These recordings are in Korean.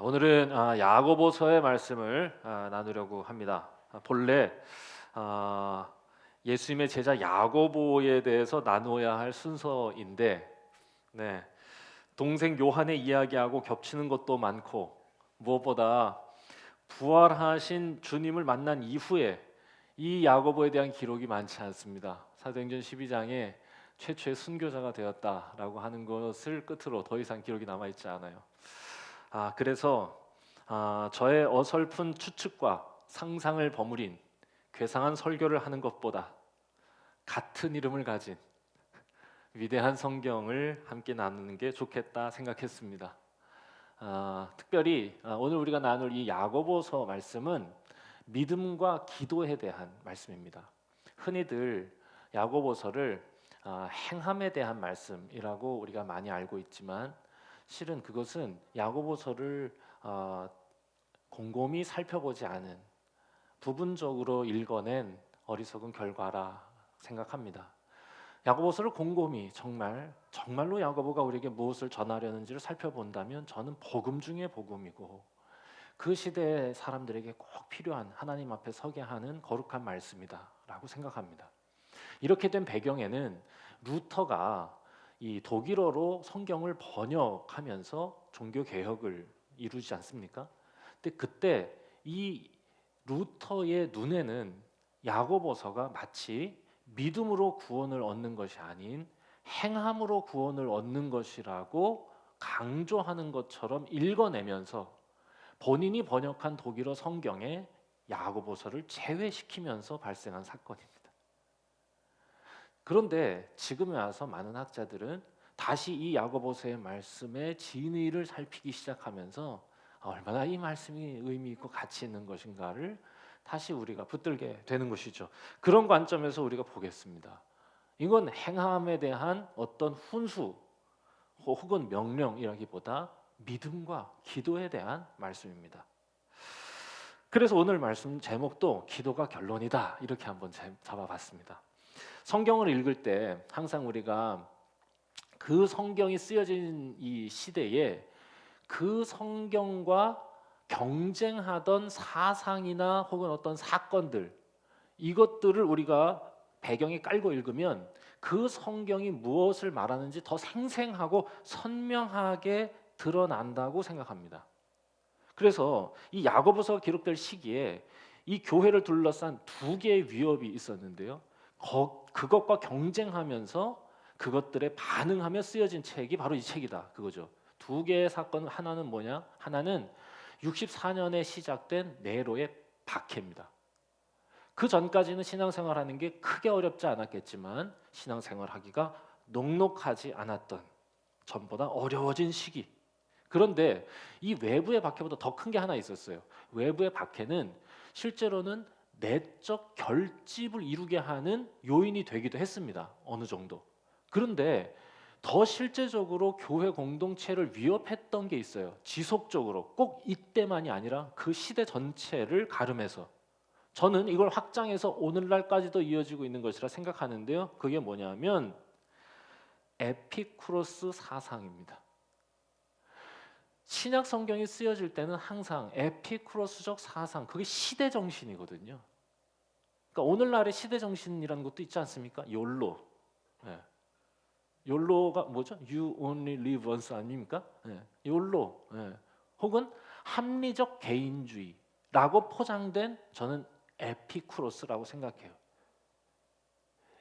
오늘은 야고보서의 말씀을 나누려고 합니다. 본래 예수님의 제자 야고보에 대해서 나누어야 할 순서인데, 동생 요한의 이야기하고 겹치는 것도 많고, 무엇보다 부활하신 주님을 만난 이후에 이 야고보에 대한 기록이 많지 않습니다. 사도행전 12장에 최초의 순교자가 되었다라고 하는 것을 끝으로 더 이상 기록이 남아 있지 않아요. 그래서 저의 어설픈 추측과 상상을 버무린 괴상한 설교를 하는 것보다 같은 이름을 가진 위대한 성경을 함께 나누는 게 좋겠다 생각했습니다. 특별히 오늘 우리가 나눌 이 야고보서 말씀은 믿음과 기도에 대한 말씀입니다. 흔히들 야고보서를 행함에 대한 말씀이라고 우리가 많이 알고 있지만, 실은 그것은 야고보서를 곰곰이 살펴보지 않은, 부분적으로 읽어낸 어리석은 결과라 생각합니다. 야고보서를 곰곰이 정말로 야고보가 우리에게 무엇을 전하려는지를 살펴본다면 저는 복음 중에 복음이고, 그 시대의 사람들에게 꼭 필요한, 하나님 앞에 서게 하는 거룩한 말씀이다라고 생각합니다. 이렇게 된 배경에는 루터가 이 독일어로 성경을 번역하면서 종교 개혁을 이루지 않습니까? 근데 그때 이 루터의 눈에는 야고보서가 마치 믿음으로 구원을 얻는 것이 아닌 행함으로 구원을 얻는 것이라고 강조하는 것처럼 읽어내면서 본인이 번역한 독일어 성경에 야고보서를 제외시키면서 발생한 사건입니다. 그런데 지금에 와서 많은 학자들은 다시 이 야고보서의 말씀의 진의를 살피기 시작하면서 얼마나 이 말씀이 의미 있고 가치 있는 것인가를 다시 우리가 붙들게 되는 것이죠. 그런 관점에서 우리가 보겠습니다. 이건 행함에 대한 어떤 훈수 혹은 명령이라기보다 믿음과 기도에 대한 말씀입니다. 그래서 오늘 말씀 제목도 기도가 결론이다, 이렇게 한번 잡아봤습니다. 성경을 읽을 때 항상 우리가 그 성경이 쓰여진 이 시대에 그 성경과 경쟁하던 사상이나 혹은 어떤 사건들, 이것들을 우리가 배경에 깔고 읽으면 그 성경이 무엇을 말하는지 더 생생하고 선명하게 드러난다고 생각합니다. 그래서 이 야고보서가 기록될 시기에 이 교회를 둘러싼 두 개의 위협이 있었는데요. 그것과 경쟁하면서 그것들에 반응하며 쓰여진 책이 바로 이 책이다, 그거죠. 두 개의 사건, 하나는 뭐냐? 하나는 64년에 시작된 네로의 박해입니다. 그 전까지는 신앙생활하는 게 크게 어렵지 않았겠지만 신앙생활하기가 녹록하지 않았던, 전보다 어려워진 시기. 그런데 이 외부의 박해보다 더 큰 게 하나 있었어요. 외부의 박해는 실제로는 내적 결집을 이루게 하는 요인이 되기도 했습니다. 어느 정도. 그런데 더 실제적으로 교회 공동체를 위협했던 게 있어요. 지속적으로, 꼭 이때만이 아니라 그 시대 전체를 가름해서. 저는 이걸 확장해서 오늘날까지도 이어지고 있는 것이라 생각하는데요. 그게 뭐냐면 에피쿠로스 사상입니다. 신약 성경이 쓰여질 때는 항상 에피쿠로스적 사상, 그게 시대 정신이거든요. 그러니까 오늘날의 시대 정신이라는 것도 있지 않습니까? 욜로. 욜로가 뭐죠? You only live once 아닙니까? 욜로. 혹은 합리적 개인주의라고 포장된, 저는 에피쿠로스라고 생각해요.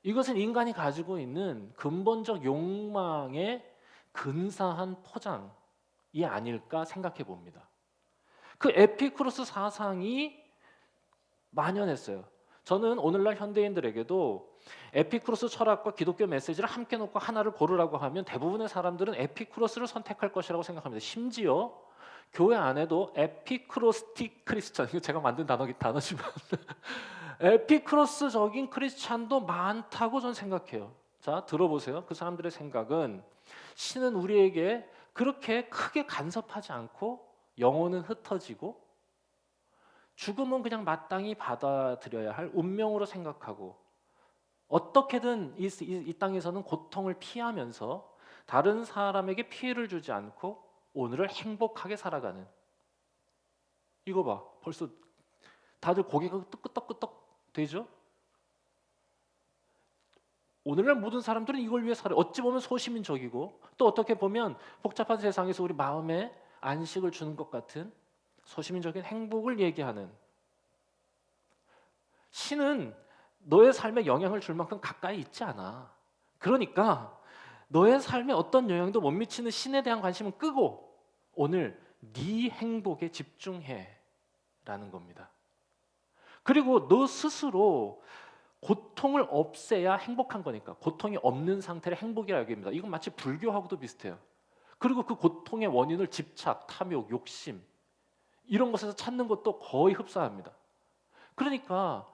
이것은 인간이 가지고 있는 근본적 욕망의 근사한 포장이 아닐까 생각해 봅니다. 그 에피쿠로스 사상이 만연했어요. 저는 오늘날 현대인들에게도 에피쿠로스 철학과 기독교 메시지를 함께 놓고 하나를 고르라고 하면 대부분의 사람들은 에피쿠로스를 선택할 것이라고 생각합니다. 심지어 교회 안에도 에피쿠로스틱 크리스천, 이거 제가 만든 단어지만 에피쿠로스적인 크리스찬도 많다고 저는 생각해요. 자, 들어보세요. 그 사람들의 생각은 신은 우리에게 그렇게 크게 간섭하지 않고 영혼은 흩어지고 죽음은 그냥 마땅히 받아들여야 할 운명으로 생각하고, 어떻게든 이 땅에서는 고통을 피하면서 다른 사람에게 피해를 주지 않고 오늘을 행복하게 살아가는, 이거 봐. 벌써 다들 고개가 끄덕끄덕 되죠? 오늘날 모든 사람들은 이걸 위해 살아요. 어찌 보면 소시민적이고 또 어떻게 보면 복잡한 세상에서 우리 마음에 안식을 주는 것 같은 소시민적인 행복을 얘기하는, 신은 너의 삶에 영향을 줄 만큼 가까이 있지 않아. 그러니까 너의 삶에 어떤 영향도 못 미치는 신에 대한 관심은 끄고 오늘 네 행복에 집중해 라는 겁니다. 그리고 너 스스로 고통을 없애야 행복한 거니까 고통이 없는 상태를 행복이라고 얘기합니다. 이건 마치 불교하고도 비슷해요. 그리고 그 고통의 원인을 집착, 탐욕, 욕심 이런 것에서 찾는 것도 거의 흡사합니다. 그러니까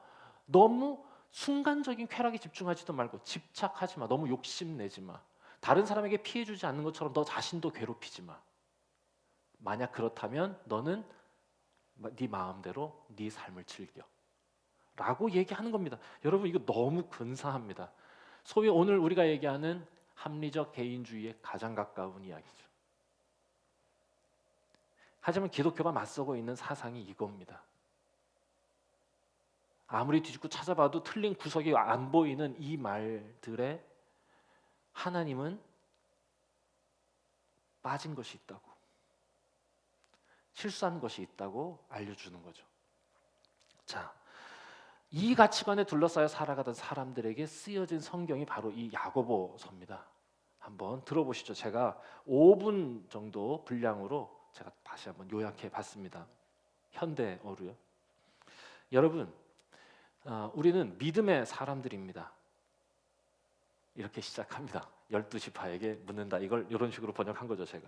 너무 순간적인 쾌락에 집중하지도 말고 집착하지 마. 너무 욕심내지 마. 다른 사람에게 피해 주지 않는 것처럼 너 자신도 괴롭히지 마. 만약 그렇다면 너는 네 마음대로 네 삶을 즐겨 라고 얘기하는 겁니다. 여러분 이거 너무 근사합니다. 소위 오늘 우리가 얘기하는 합리적 개인주의에 가장 가까운 이야기죠. 하지만 기독교가 맞서고 있는 사상이 이겁니다. 아무리 뒤집고 찾아봐도 틀린 구석이 안 보이는 이 말들에 하나님은 빠진 것이 있다고, 실수한 것이 있다고 알려주는 거죠. 자, 이 가치관에 둘러싸여 살아가던 사람들에게 쓰여진 성경이 바로 이 야고보서입니다. 한번 들어보시죠. 제가 5분 정도 분량으로 제가 다시 한번 요약해 봤습니다. 현대어로요. 여러분, 우리는 믿음의 사람들입니다. 이렇게 시작합니다. 12지파에게 묻는다. 이걸 이런 식으로 번역한 거죠, 제가.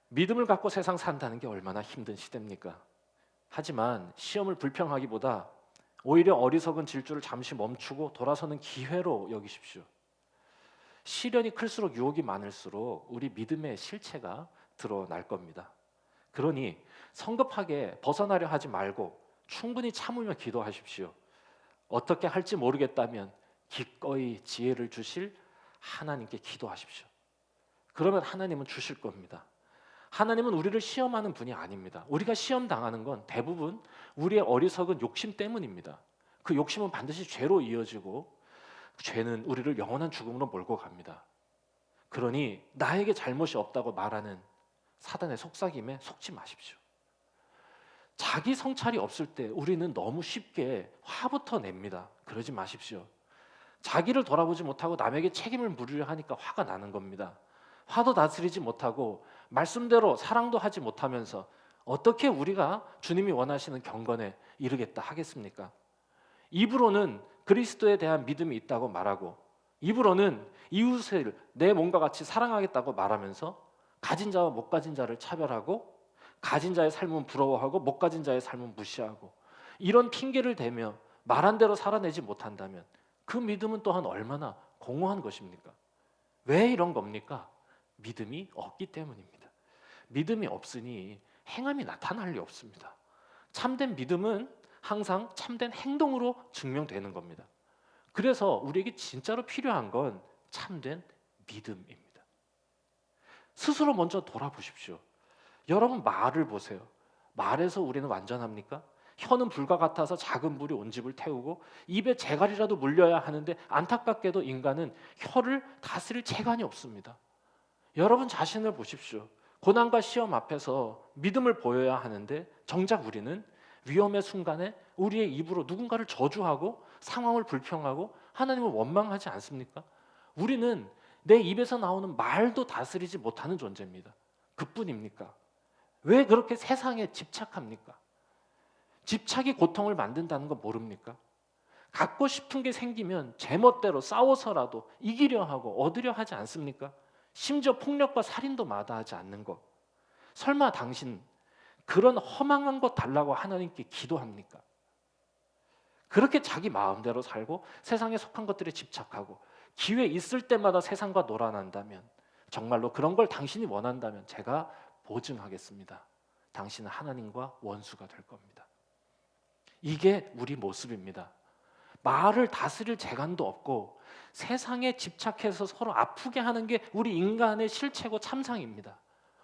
믿음을 갖고 세상 산다는 게 얼마나 힘든 시대입니까? 하지만 시험을 불평하기보다 오히려 어리석은 질주를 잠시 멈추고 돌아서는 기회로 여기십시오. 시련이 클수록 유혹이 많을수록 우리 믿음의 실체가 드러날 겁니다. 그러니 성급하게 벗어나려 하지 말고 충분히 참으며 기도하십시오. 어떻게 할지 모르겠다면 기꺼이 지혜를 주실 하나님께 기도하십시오. 그러면 하나님은 주실 겁니다. 하나님은 우리를 시험하는 분이 아닙니다. 우리가 시험 당하는 건 대부분 우리의 어리석은 욕심 때문입니다. 그 욕심은 반드시 죄로 이어지고 죄는 우리를 영원한 죽음으로 몰고 갑니다. 그러니 나에게 잘못이 없다고 말하는 사단의 속삭임에 속지 마십시오. 자기 성찰이 없을 때 우리는 너무 쉽게 화부터 냅니다. 그러지 마십시오. 자기를 돌아보지 못하고 남에게 책임을 물으려 하니까 화가 나는 겁니다. 화도 다스리지 못하고 말씀대로 사랑도 하지 못하면서 어떻게 우리가 주님이 원하시는 경건에 이르겠다 하겠습니까? 입으로는 그리스도에 대한 믿음이 있다고 말하고 입으로는 이웃을 내 몸과 같이 사랑하겠다고 말하면서 가진 자와 못 가진 자를 차별하고 가진 자의 삶은 부러워하고 못 가진 자의 삶은 무시하고 이런 핑계를 대며 말한 대로 살아내지 못한다면 그 믿음은 또한 얼마나 공허한 것입니까? 왜 이런 겁니까? 믿음이 없기 때문입니다. 믿음이 없으니 행함이 나타날 리 없습니다. 참된 믿음은 항상 참된 행동으로 증명되는 겁니다. 그래서 우리에게 진짜로 필요한 건 참된 믿음입니다. 스스로 먼저 돌아보십시오. 여러분 말을 보세요. 말에서 우리는 완전합니까? 혀는 불과 같아서 작은 불이 온 집을 태우고 입에 재갈이라도 물려야 하는데 안타깝게도 인간은 혀를 다스릴 재간이 없습니다. 여러분 자신을 보십시오. 고난과 시험 앞에서 믿음을 보여야 하는데 정작 우리는 위험의 순간에 우리의 입으로 누군가를 저주하고 상황을 불평하고 하나님을 원망하지 않습니까? 우리는 내 입에서 나오는 말도 다스리지 못하는 존재입니다. 그뿐입니까? 왜 그렇게 세상에 집착합니까? 집착이 고통을 만든다는 거 모릅니까? 갖고 싶은 게 생기면 제멋대로 싸워서라도 이기려 하고 얻으려 하지 않습니까? 심지어 폭력과 살인도 마다하지 않는 것. 설마 당신 그런 허망한 것 달라고 하나님께 기도합니까? 그렇게 자기 마음대로 살고 세상에 속한 것들에 집착하고 기회 있을 때마다 세상과 놀아난다면 정말로 그런 걸 당신이 원한다면 제가 보증하겠습니다. 당신은 하나님과 원수가 될 겁니다. 이게 우리 모습입니다. 말을 다스릴 재간도 없고 세상에 집착해서 서로 아프게 하는 게 우리 인간의 실체고 참상입니다.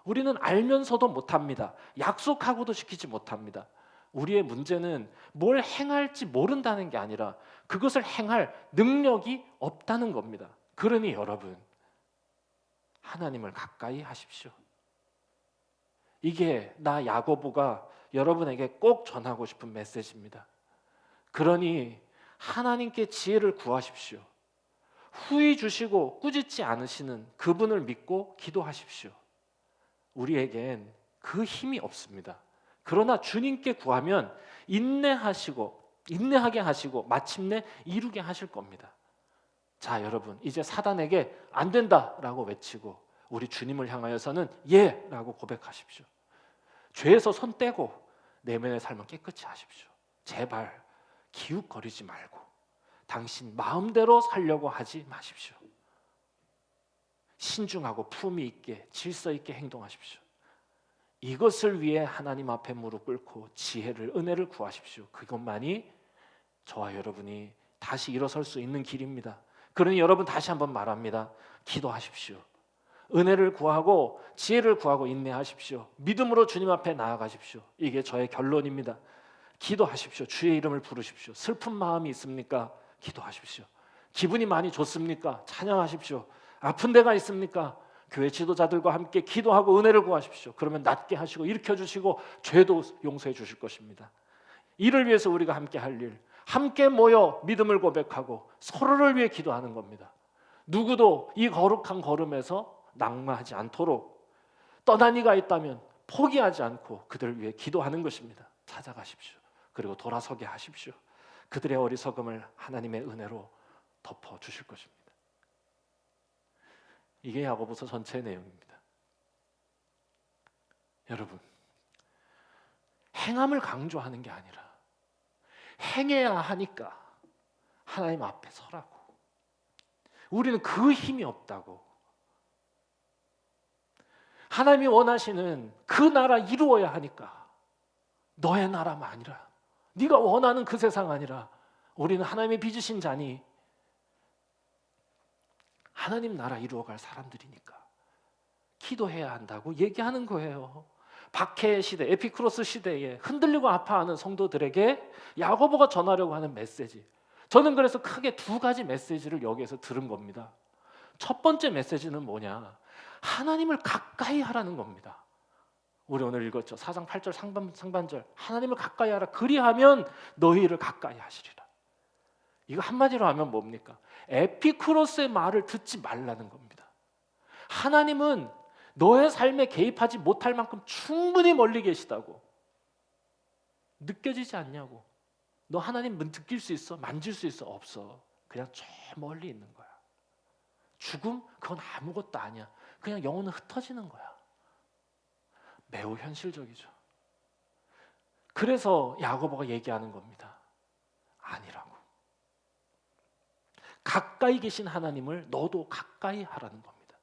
우리는 알면서도 못합니다. 약속하고도 지키지 못합니다. 우리의 문제는 뭘 행할지 모른다는 게 아니라 그것을 행할 능력이 없다는 겁니다. 그러니 여러분, 하나님을 가까이 하십시오. 이게 나 야고보가 여러분에게 꼭 전하고 싶은 메시지입니다. 그러니 하나님께 지혜를 구하십시오. 후히 주시고 꾸짖지 않으시는 그분을 믿고 기도하십시오. 우리에겐 그 힘이 없습니다. 그러나 주님께 구하면 인내하게 하시고 마침내 이루게 하실 겁니다. 자, 여러분, 이제 사단에게 안 된다라고 외치고 우리 주님을 향하여서는 예라고 고백하십시오. 죄에서 손 떼고 내면의 삶을 깨끗이 하십시오. 제발 기웃거리지 말고 당신 마음대로 살려고 하지 마십시오. 신중하고 품위 있게 질서 있게 행동하십시오. 이것을 위해 하나님 앞에 무릎 꿇고 지혜를, 은혜를 구하십시오. 그것만이 저와 여러분이 다시 일어설 수 있는 길입니다. 그러니 여러분, 다시 한번 말합니다. 기도하십시오. 은혜를 구하고 지혜를 구하고 인내하십시오. 믿음으로 주님 앞에 나아가십시오. 이게 저의 결론입니다. 기도하십시오. 주의 이름을 부르십시오. 슬픈 마음이 있습니까? 기도하십시오. 기분이 많이 좋습니까? 찬양하십시오. 아픈 데가 있습니까? 교회 지도자들과 함께 기도하고 은혜를 구하십시오. 그러면 낫게 하시고 일으켜 주시고 죄도 용서해 주실 것입니다. 이를 위해서 우리가 함께 할 일, 함께 모여 믿음을 고백하고 서로를 위해 기도하는 겁니다. 누구도 이 거룩한 걸음에서 낙마하지 않도록 떠난 이가 있다면 포기하지 않고 그들을 위해 기도하는 것입니다. 찾아가십시오. 그리고 돌아서게 하십시오. 그들의 어리석음을 하나님의 은혜로 덮어주실 것입니다. 이게 야고보서 전체의 내용입니다. 여러분, 행함을 강조하는 게 아니라 행해야 하니까 하나님 앞에 서라고. 우리는 그 힘이 없다고. 하나님이 원하시는 그 나라 이루어야 하니까 너의 나라가 아니라 네가 원하는 그 세상 아니라 우리는 하나님의 빚으신 자니 하나님 나라 이루어갈 사람들이니까 기도해야 한다고 얘기하는 거예요. 박해 시대, 에피쿠로스 시대에 흔들리고 아파하는 성도들에게 야고보가 전하려고 하는 메시지. 저는 그래서 크게 두 가지 메시지를 여기에서 들은 겁니다. 첫 번째 메시지는 뭐냐? 하나님을 가까이 하라는 겁니다. 우리 오늘 읽었죠. 4장 8절 상반절. 하나님을 가까이 하라. 그리하면 너희를 가까이 하시리라. 이거 한마디로 하면 뭡니까? 에피쿠로스의 말을 듣지 말라는 겁니다. 하나님은 너의 삶에 개입하지 못할 만큼 충분히 멀리 계시다고. 느껴지지 않냐고. 너 하나님 느낄 수 있어? 만질 수 있어? 없어. 그냥 저 멀리 있는 거야. 죽음? 그건 아무것도 아니야. 그냥 영혼은 흩어지는 거야. 매우 현실적이죠. 그래서 야고보가 얘기하는 겁니다. 아니라고. 가까이 계신 하나님을 너도 가까이 하라는 겁니다.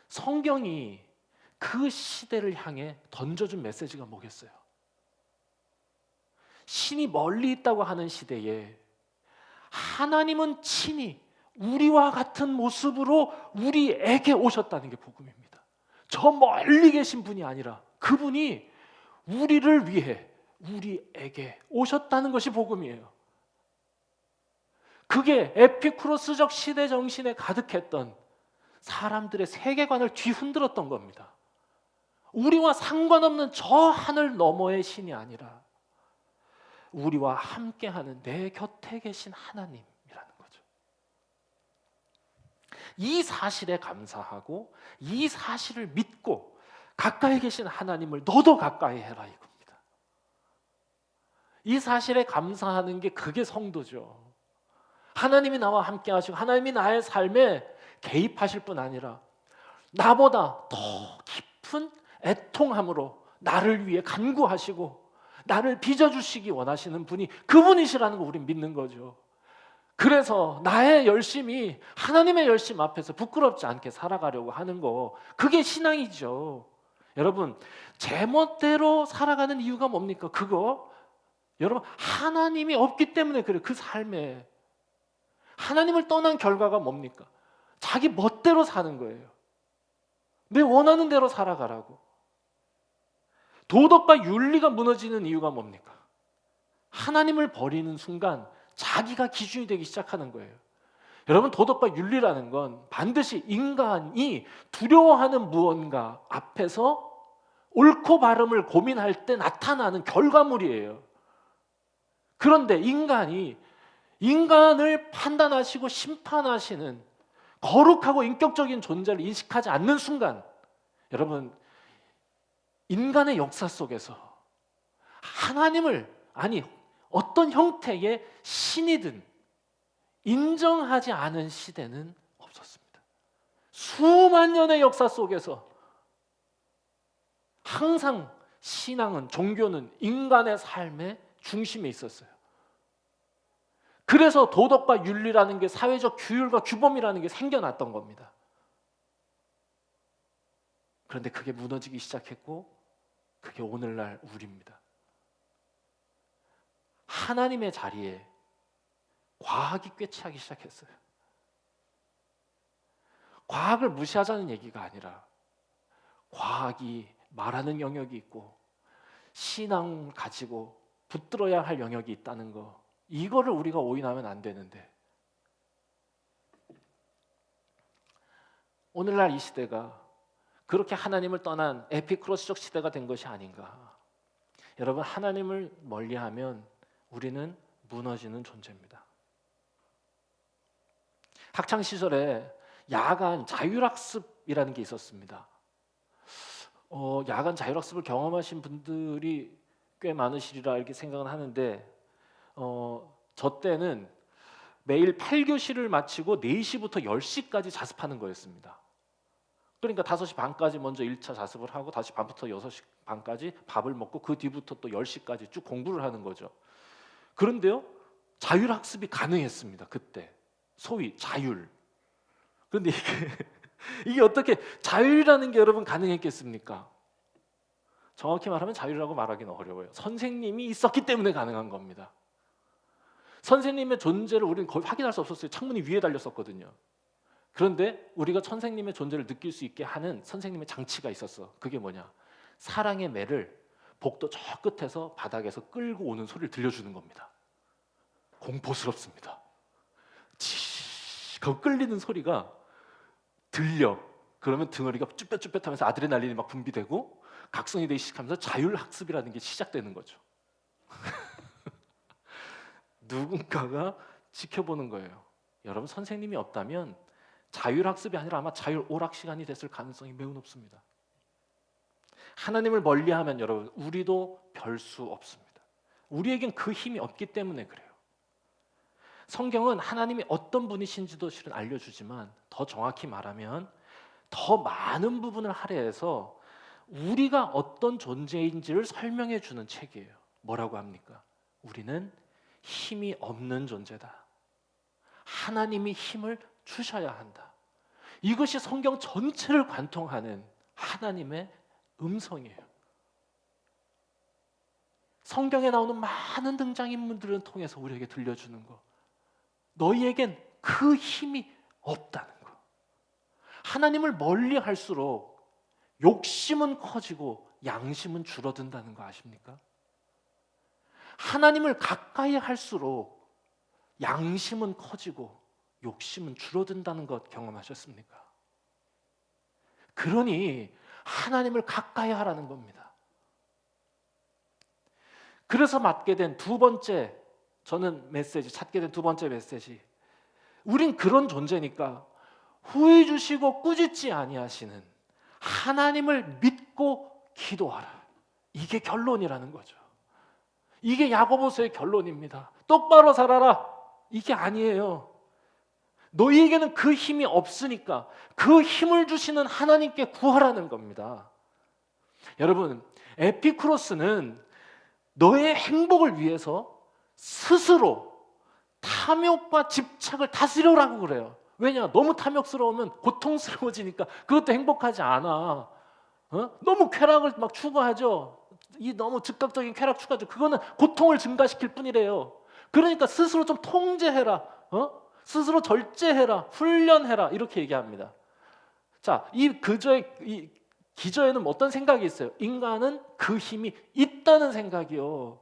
성경이 그 시대를 향해 던져준 메시지가 뭐겠어요? 신이 멀리 있다고 하는 시대에 하나님은 친히 우리와 같은 모습으로 우리에게 오셨다는 게 복음입니다. 저 멀리 계신 분이 아니라 그분이 우리를 위해 우리에게 오셨다는 것이 복음이에요. 그게 에피쿠로스적 시대 정신에 가득했던 사람들의 세계관을 뒤흔들었던 겁니다. 우리와 상관없는 저 하늘 너머의 신이 아니라 우리와 함께하는 내 곁에 계신 하나님이라는 거죠. 이 사실에 감사하고 이 사실을 믿고 가까이 계신 하나님을 너도 가까이 해라 이겁니다. 이 사실에 감사하는 게 그게 성도죠. 하나님이 나와 함께 하시고 하나님이 나의 삶에 개입하실 뿐 아니라 나보다 더 깊은 애통함으로 나를 위해 간구하시고 나를 빚어주시기 원하시는 분이 그분이시라는 거 우린 믿는 거죠. 그래서 나의 열심이 하나님의 열심 앞에서 부끄럽지 않게 살아가려고 하는 거, 그게 신앙이죠. 여러분, 제멋대로 살아가는 이유가 뭡니까? 그거 여러분, 하나님이 없기 때문에 그래요. 그 삶에 하나님을 떠난 결과가 뭡니까? 자기 멋대로 사는 거예요. 내 원하는 대로 살아가라고. 도덕과 윤리가 무너지는 이유가 뭡니까? 하나님을 버리는 순간 자기가 기준이 되기 시작하는 거예요. 여러분, 도덕과 윤리라는 건 반드시 인간이 두려워하는 무언가 앞에서 옳고 바름을 고민할 때 나타나는 결과물이에요. 그런데 인간을 판단하시고 심판하시는 거룩하고 인격적인 존재를 인식하지 않는 순간, 여러분, 인간의 역사 속에서 하나님을, 아니 어떤 형태의 신이든 인정하지 않은 시대는 없었습니다. 수만 년의 역사 속에서 항상 신앙은, 종교는 인간의 삶의 중심에 있었어요. 그래서 도덕과 윤리라는 게, 사회적 규율과 규범이라는 게 생겨났던 겁니다. 그런데 그게 무너지기 시작했고, 그게 오늘날 우리입니다. 하나님의 자리에 과학이 꿰차기 시작했어요. 과학을 무시하자는 얘기가 아니라 과학이 말하는 영역이 있고 신앙을 가지고 붙들어야 할 영역이 있다는 거, 이거를 우리가 오인하면 안 되는데, 오늘날 이 시대가 그렇게 하나님을 떠난 에피쿠로스적 시대가 된 것이 아닌가. 여러분, 하나님을 멀리하면 우리는 무너지는 존재입니다. 학창 시절에 야간 자율학습이라는 게 있었습니다. 야간 자율학습을 경험하신 분들이 꽤 많으시리라 이렇게 생각은 하는데, 저 때는 매일 8교시를 마치고 4시부터 10시까지 자습하는 거였습니다. 그러니까 5시 반까지 먼저 1차 자습을 하고 다시 밤부터 6시 반까지 밥을 먹고 그 뒤부터 또 10시까지 쭉 공부를 하는 거죠. 그런데요, 자율학습이 가능했습니다. 그때 소위 자율. 그런데 이게 어떻게 자율이라는 게 여러분 가능했겠습니까? 정확히 말하면 자율이라고 말하기는 어려워요. 선생님이 있었기 때문에 가능한 겁니다. 선생님의 존재를 우리는 거의 확인할 수 없었어요. 창문이 위에 달렸었거든요. 그런데 우리가 선생님의 존재를 느낄 수 있게 하는 선생님의 장치가 있었어. 그게 뭐냐? 사랑의 매를 복도 저 끝에서 바닥에서 끌고 오는 소리를 들려주는 겁니다. 공포스럽습니다. 그 끌리는 소리가 들려. 그러면 등어리가 쭈뼛쭈뼛하면서 아드레날린이 막 분비되고 각성이 되기 시작하면서 자율학습이라는 게 시작되는 거죠. 누군가가 지켜보는 거예요. 여러분, 선생님이 없다면 자율학습이 아니라 아마 자율오락 시간이 됐을 가능성이 매우 높습니다. 하나님을 멀리하면 여러분, 우리도 별 수 없습니다. 우리에겐 그 힘이 없기 때문에 그래요. 성경은 하나님이 어떤 분이신지도 실은 알려주지만, 더 정확히 말하면 더 많은 부분을 할애해서 우리가 어떤 존재인지를 설명해 주는 책이에요. 뭐라고 합니까? 우리는 힘이 없는 존재다. 하나님이 힘을 주셔야 한다. 이것이 성경 전체를 관통하는 하나님의 음성이에요. 성경에 나오는 많은 등장인물들을 통해서 우리에게 들려주는 거, 너희에겐 그 힘이 없다는 거. 하나님을 멀리 할수록 욕심은 커지고 양심은 줄어든다는 거 아십니까? 하나님을 가까이 할수록 양심은 커지고 욕심은 줄어든다는 것 경험하셨습니까? 그러니 하나님을 가까이 하라는 겁니다. 그래서 맡게 된 두 번째, 저는 메시지, 찾게 된 두 번째 메시지, 우린 그런 존재니까 후회 주시고 꾸짖지 아니하시는 하나님을 믿고 기도하라. 이게 결론이라는 거죠. 이게 야고보서의 결론입니다. 똑바로 살아라. 이게 아니에요. 너희에게는 그 힘이 없으니까 그 힘을 주시는 하나님께 구하라는 겁니다. 여러분, 에피쿠로스는 너의 행복을 위해서 스스로 탐욕과 집착을 다스려라고 그래요. 왜냐? 너무 탐욕스러우면 고통스러워지니까 그것도 행복하지 않아. 너무 쾌락을 막 추구하죠. 이 너무 즉각적인 쾌락 추구하죠. 그거는 고통을 증가시킬 뿐이래요. 그러니까 스스로 좀 통제해라. 스스로 절제해라. 훈련해라. 이렇게 얘기합니다. 자, 이 기저에는 어떤 생각이 있어요? 인간은 그 힘이 있다는 생각이요.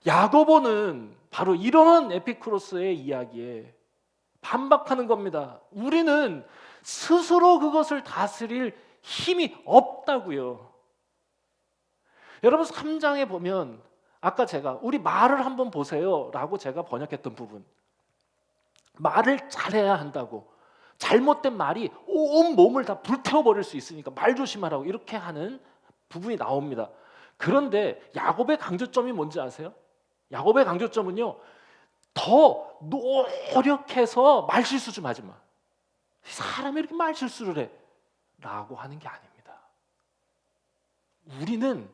야고보는 바로 이런 에피쿠로스의 이야기에 반박하는 겁니다. 우리는 스스로 그것을 다스릴 힘이 없다고요. 여러분 3장에 보면 아까 제가 우리 말을 한번 보세요 라고 제가 번역했던 부분, 말을 잘해야 한다고, 잘못된 말이 온 몸을 다 불태워버릴 수 있으니까 말 조심하라고 이렇게 하는 부분이 나옵니다. 그런데 야곱의 강조점이 뭔지 아세요? 야곱의 강조점은요, 더 노력해서 말실수 좀 하지 마. 사람이 이렇게 말실수를 해 라고 하는 게 아닙니다. 우리는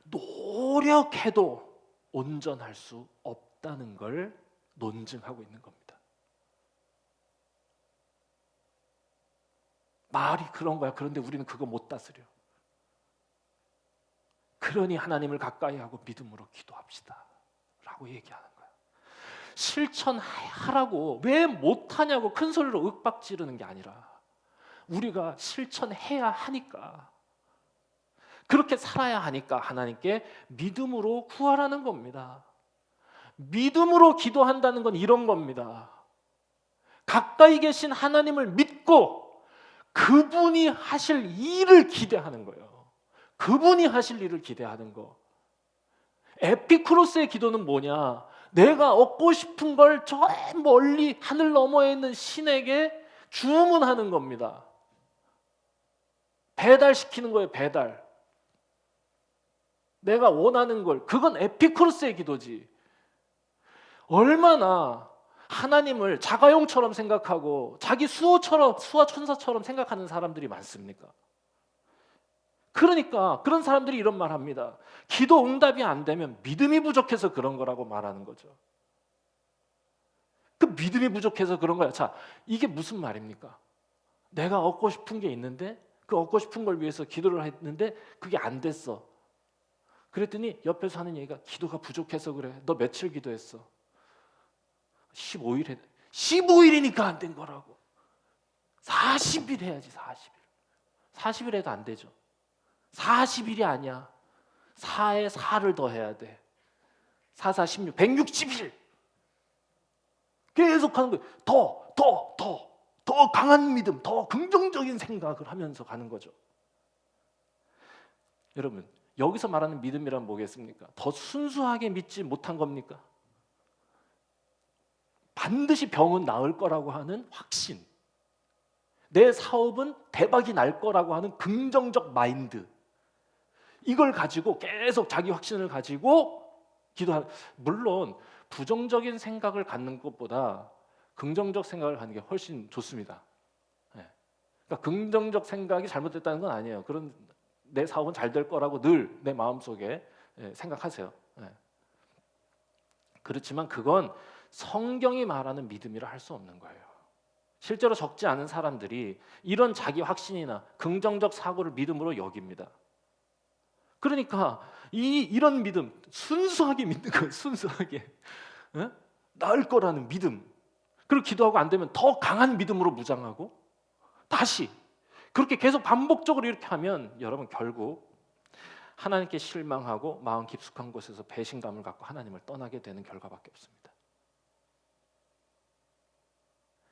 노력해도 온전할 수 없다는 걸 논증하고 있는 겁니다. 말이 그런 거야. 그런데 우리는 그거 못 다스려. 그러니 하나님을 가까이 하고 믿음으로 기도합시다 라고 얘기하는 거야. 실천하라고, 왜 못하냐고 큰 소리로 윽박지르는 게 아니라 우리가 실천해야 하니까, 그렇게 살아야 하니까 하나님께 믿음으로 구하라는 겁니다. 믿음으로 기도한다는 건 이런 겁니다. 가까이 계신 하나님을 믿고 그분이 하실 일을 기대하는 거예요. 그분이 하실 일을 기대하는 거. 에피쿠로스의 기도는 뭐냐? 내가 얻고 싶은 걸 저 멀리 하늘 너머에 있는 신에게 주문하는 겁니다. 배달시키는 거예요. 배달. 내가 원하는 걸. 그건 에피쿠로스의 기도지. 얼마나 하나님을 자가용처럼 생각하고 자기 수호처럼, 수호천사처럼 생각하는 사람들이 많습니까? 그러니까 그런 사람들이 이런 말 합니다. 기도 응답이 안 되면 믿음이 부족해서 그런 거라고 말하는 거죠. 그 믿음이 부족해서 그런 거야. 자, 이게 무슨 말입니까? 내가 얻고 싶은 게 있는데 그 얻고 싶은 걸 위해서 기도를 했는데 그게 안 됐어. 그랬더니 옆에서 하는 얘기가 기도가 부족해서 그래. 너 며칠 기도했어? 15일 했. 15일이니까 안 된 거라고. 40일 해야지. 40일. 40일 해도 안 되죠. 40일이 아니야. 4에 4를 더 해야 돼. 4, 4, 16, 160일. 계속 하는 거예요. 더 강한 믿음, 더 긍정적인 생각을 하면서 가는 거죠. 여러분, 여기서 말하는 믿음이란 뭐겠습니까? 더 순수하게 믿지 못한 겁니까? 반드시 병은 나을 거라고 하는 확신, 내 사업은 대박이 날 거라고 하는 긍정적 마인드, 이걸 가지고 계속 자기 확신을 가지고 기도하는. 물론 부정적인 생각을 갖는 것보다 긍정적 생각을 갖는 게 훨씬 좋습니다. 그러니까 긍정적 생각이 잘못됐다는 건 아니에요. 그런 내 사업은 잘 될 거라고 늘 내 마음속에 생각하세요. 그렇지만 그건 성경이 말하는 믿음이라 할 수 없는 거예요. 실제로 적지 않은 사람들이 이런 자기 확신이나 긍정적 사고를 믿음으로 여깁니다. 그러니까 이런 믿음, 순수하게 믿는 거예요. 순수하게 나을 거라는 믿음. 그리고 기도하고 안 되면 더 강한 믿음으로 무장하고 다시 그렇게 계속 반복적으로 이렇게 하면 여러분 결국 하나님께 실망하고 마음 깊숙한 곳에서 배신감을 갖고 하나님을 떠나게 되는 결과밖에 없습니다.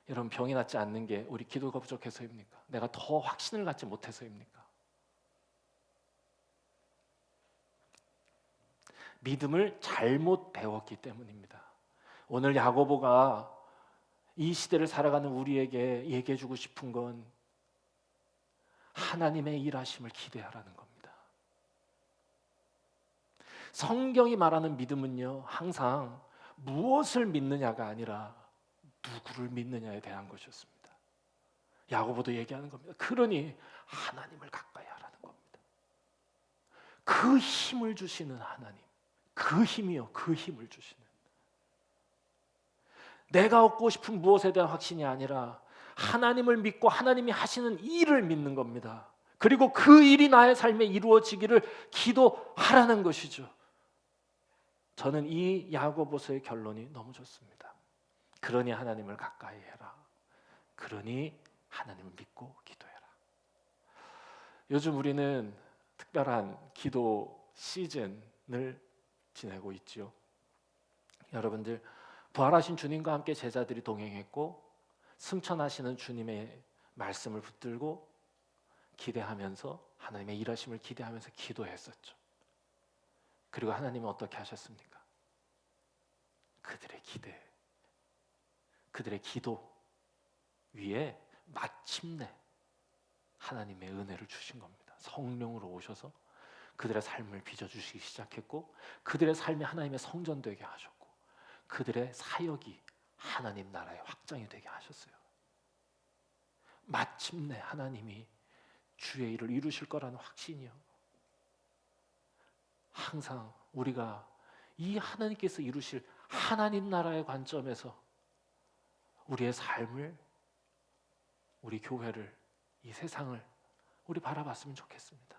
여러분, 병이 낫지 않는 게 우리 기도가 부족해서입니까? 내가 더 확신을 갖지 못해서입니까? 믿음을 잘못 배웠기 때문입니다. 오늘 야고보가 이 시대를 살아가는 우리에게 얘기해주고 싶은 건 하나님의 일하심을 기대하라는 겁니다. 성경이 말하는 믿음은요, 항상 무엇을 믿느냐가 아니라 누구를 믿느냐에 대한 것이었습니다. 야고보도 얘기하는 겁니다. 그러니 하나님을 가까이 하라는 겁니다. 그 힘을 주시는 하나님, 그 힘이요, 그 힘을 주시는. 내가 얻고 싶은 무엇에 대한 확신이 아니라 하나님을 믿고 하나님이 하시는 일을 믿는 겁니다. 그리고 그 일이 나의 삶에 이루어지기를 기도하라는 것이죠. 저는 이 야고보서의 결론이 너무 좋습니다. 그러니 하나님을 가까이 해라. 그러니 하나님을 믿고 기도해라. 요즘 우리는 특별한 기도 시즌을 지내고 있지요. 여러분들 부활하신 주님과 함께 제자들이 동행했고 승천하시는 주님의 말씀을 붙들고 기대하면서 하나님의 일하심을 기대하면서 기도했었죠. 그리고 하나님은 어떻게 하셨습니까? 그들의 기대, 그들의 기도 위에 마침내 하나님의 은혜를 주신 겁니다. 성령으로 오셔서 그들의 삶을 빚어주시기 시작했고 그들의 삶이 하나님의 성전 되게 하셨고 그들의 사역이 하나님 나라의 확장이 되게 하셨어요. 마침내 하나님이 주의 일을 이루실 거라는 확신이요. 항상 우리가 이 하나님께서 이루실 하나님 나라의 관점에서 우리의 삶을, 우리 교회를, 이 세상을 우리 바라봤으면 좋겠습니다.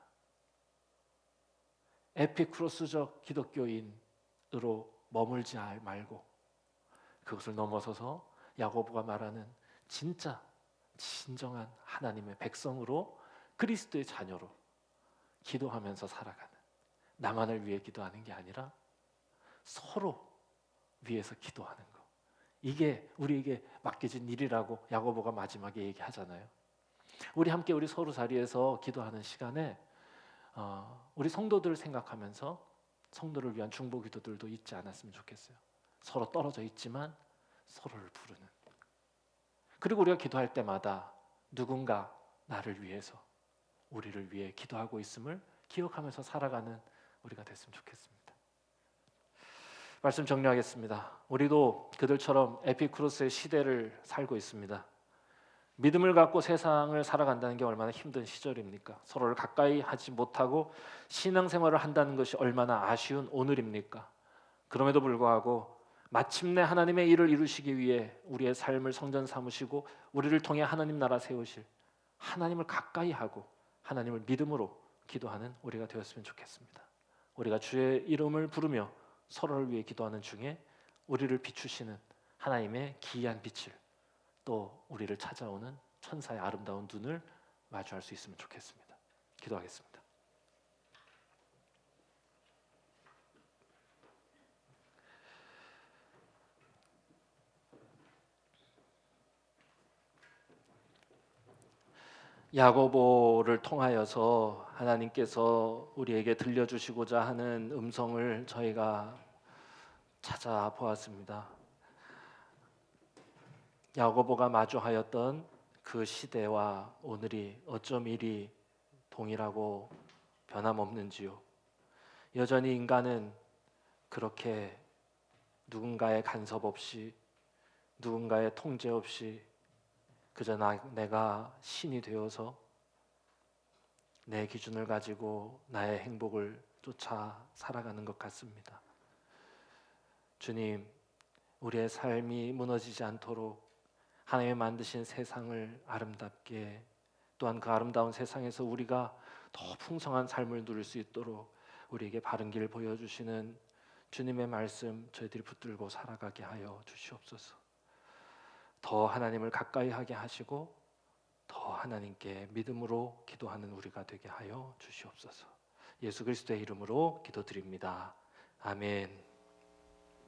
에피쿠로스적 기독교인으로 머물지 말고 그것을 넘어서서 야고보가 말하는 진짜 진정한 하나님의 백성으로 그리스도의 자녀로 기도하면서 살아가는, 나만을 위해 기도하는 게 아니라 서로 위해서 기도하는 것, 이게 우리에게 맡겨진 일이라고 야고보가 마지막에 얘기하잖아요. 우리 함께 우리 서로 자리에서 기도하는 시간에 우리 성도들을 생각하면서 성도를 위한 중보 기도들도 잊지 않았으면 좋겠어요. 서로 떨어져 있지만 서로를 부르는, 그리고 우리가 기도할 때마다 누군가 나를 위해서, 우리를 위해 기도하고 있음을 기억하면서 살아가는 우리가 됐으면 좋겠습니다. 말씀 정리하겠습니다. 우리도 그들처럼 에피쿠로스의 시대를 살고 있습니다. 믿음을 갖고 세상을 살아간다는 게 얼마나 힘든 시절입니까? 서로를 가까이 하지 못하고 신앙생활을 한다는 것이 얼마나 아쉬운 오늘입니까? 그럼에도 불구하고 마침내 하나님의 일을 이루시기 위해 우리의 삶을 성전 삼으시고 우리를 통해 하나님 나라 세우실, 하나님을 가까이 하고 하나님을 믿음으로 기도하는 우리가 되었으면 좋겠습니다. 우리가 주의 이름을 부르며 서로를 위해 기도하는 중에 우리를 비추시는 하나님의 기이한 빛을, 또 우리를 찾아오는 천사의 아름다운 눈을 마주할 수 있으면 좋겠습니다. 기도하겠습니다. 야고보를 통하여서 하나님께서 우리에게 들려주시고자 하는 음성을 저희가 찾아보았습니다. 야고보가 마주하였던 그 시대와 오늘이 어쩜 이리 동일하고 변함없는지요. 여전히 인간은 그렇게 누군가의 간섭 없이, 누군가의 통제 없이 그저 내가 신이 되어서 내 기준을 가지고 나의 행복을 쫓아 살아가는 것 같습니다. 주님, 우리의 삶이 무너지지 않도록 하나님이 만드신 세상을 아름답게, 또한 그 아름다운 세상에서 우리가 더 풍성한 삶을 누릴 수 있도록 우리에게 바른 길 보여주시는 주님의 말씀 저희들이 붙들고 살아가게 하여 주시옵소서. 더 하나님을 가까이 하게 하시고 더 하나님께 믿음으로 기도하는 우리가 되게 하여 주시옵소서. 예수 그리스도의 이름으로 기도드립니다. 아멘.